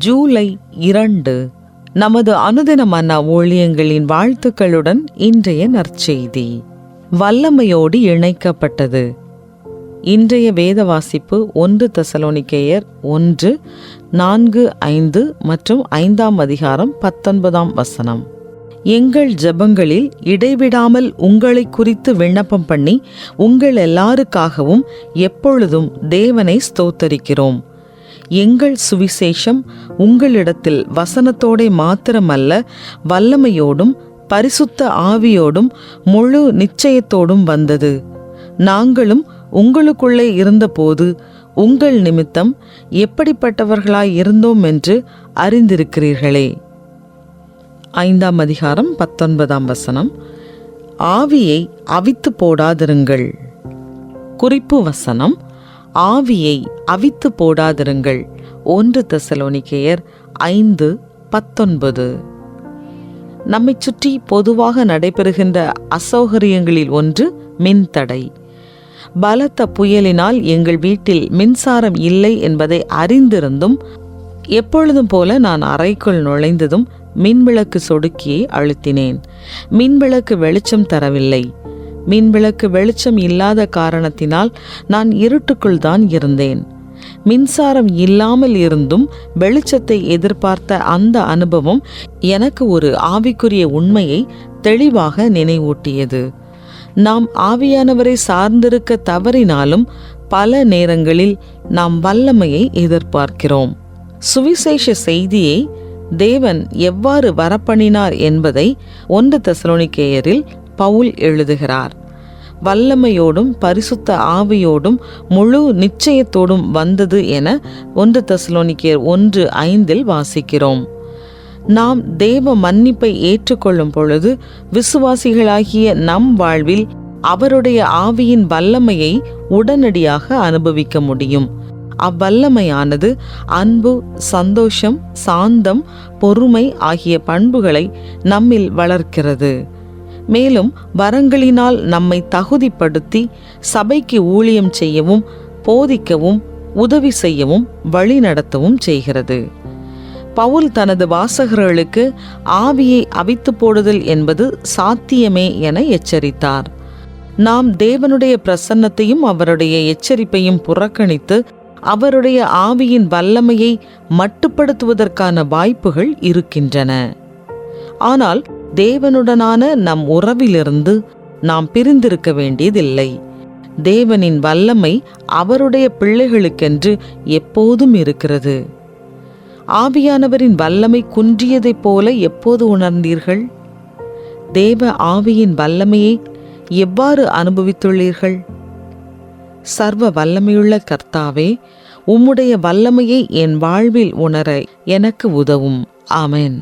ஜூலை 2 நமது அனுதின மன்னா ஊழியங்களின் வாழ்த்துக்களுடன் இன்றைய நற்செய்தி வல்லமையோடு இணைக்கப்பட்டது. இன்றைய வேத வாசிப்பு 1 தெசலோனிக்கேயர் 1:4-5 மற்றும் 5ஆம் அதிகாரம் 19ஆம் வசனம். எங்கள் ஜெபங்களில் இடைவிடாமல் உங்களை குறித்து விண்ணப்பம் பண்ணி உங்கள் எல்லாருக்காகவும் எப்பொழுதும் தேவனை ஸ்தோத்தரிக்கிறோம். எங்கள் சுவிசேஷம் உங்களிடத்தில் வசனத்தோடே மாத்திரமல்ல, வல்லமையோடும் பரிசுத்த ஆவியோடும் முழு நிச்சயத்தோடும் வந்தது. நாங்களும் உங்களுக்குள்ளே இருந்தபோது உங்கள் நிமித்தம் எப்படிப்பட்டவர்களாய் இருந்தோம் என்று அறிந்திருக்கிறீர்களே. 5ஆம் அதிகாரம் 19ஆம் வசனம். ஆவியை அவித்து போடாதிருங்கள். குறிப்பு வசனம்: ஆவியை அவித்து போடாதிருங்கள். 1 தெசலோனிக்கேயர் 5:19. நம்மை சுற்றி பொதுவாக நடைபெறுகின்ற அசௌகரியங்களில் ஒன்று மின்தடை. பலத்த புயலினால் எங்கள் வீட்டில் மின்சாரம் இல்லை என்பதை அறிந்திருந்தும் எப்பொழுதும் போல நான் அறைக்குள் நுழைந்ததும் மின்விளக்கு சொடுக்கியை அழுத்தினேன். மின்விளக்கு வெளிச்சம் தரவில்லை. மின்விளக்கு வெளிச்சம் இல்லாத காரணத்தினால் நான் இருட்டுக்குள் தான் இருந்தேன். மின்சாரம் இல்லாமல் இருந்தும் வெளிச்சத்தை எதிர்பார்த்த அந்த அனுபவம் எனக்கு ஒரு ஆவிக்குரிய உண்மையை தெளிவாக நினைவூட்டியது. நாம் ஆவியானவரை சார்ந்திருக்க தவறினாலும் பல நேரங்களில் நாம் வல்லமையை எதிர்பார்க்கிறோம். சுவிசேஷ செய்தியை தேவன் எவ்வாறு வரப்பண்ணினார் என்பதை 1 தெசலோனிக்கேயரில் பவுல் எழுதுகிறார். வல்லமையோடும் பரிசுத்த ஆவியோடும் முழு நிச்சயத்தோடும் வந்தது என 1 தெசலோனிக்கேயர் 1:5 வாசிக்கிறோம். நாம் தேவ மன்னிப்பை ஏற்றுக்கொள்ளும் பொழுது விசுவாசிகளாகிய நம் வாழ்வில் அவருடைய ஆவியின் வல்லமையை உடனடியாக அனுபவிக்க முடியும். அவ்வல்லமையானது அன்பு, சந்தோஷம், சாந்தம், பொறுமை ஆகிய பண்புகளை நம்மில் வளர்க்கிறது. மேலும் வரங்களினால் நம்மை தகுதிப்படுத்தி சபைக்கு ஊழியம் செய்யவும், போதிக்கவும், உதவி செய்யவும், வழி நடத்தவும் செய்கிறது. பவுல் தனது வாசகர்களுக்கு ஆவியை அவித்து போடுதல் என்பது சாத்தியமே என எச்சரித்தார். நாம் தேவனுடைய பிரசன்னத்தையும் அவருடைய எச்சரிப்பையும் புறக்கணித்து அவருடைய ஆவியின் வல்லமையை மட்டுப்படுத்துவதற்கான வாய்ப்புகள் இருக்கின்றன. ஆனால் தேவனுடனான நம் உறவிலிருந்து நாம் பிரிந்திருக்க வேண்டியதில்லை. தேவனின் வல்லமை அவருடைய பிள்ளைகளுக்கென்று எப்போதும் இருக்கிறது. ஆவியானவரின் வல்லமை குன்றியதைப் போல எப்போது உணர்ந்தீர்கள்? தேவ ஆவியின் வல்லமையை எவ்வாறு அனுபவித்துள்ளீர்கள்? சர்வ வல்லமையுள்ள கர்த்தாவே, உம்முடைய வல்லமையை என் வாழ்வில் உணர எனக்கு உதவும். ஆமென்.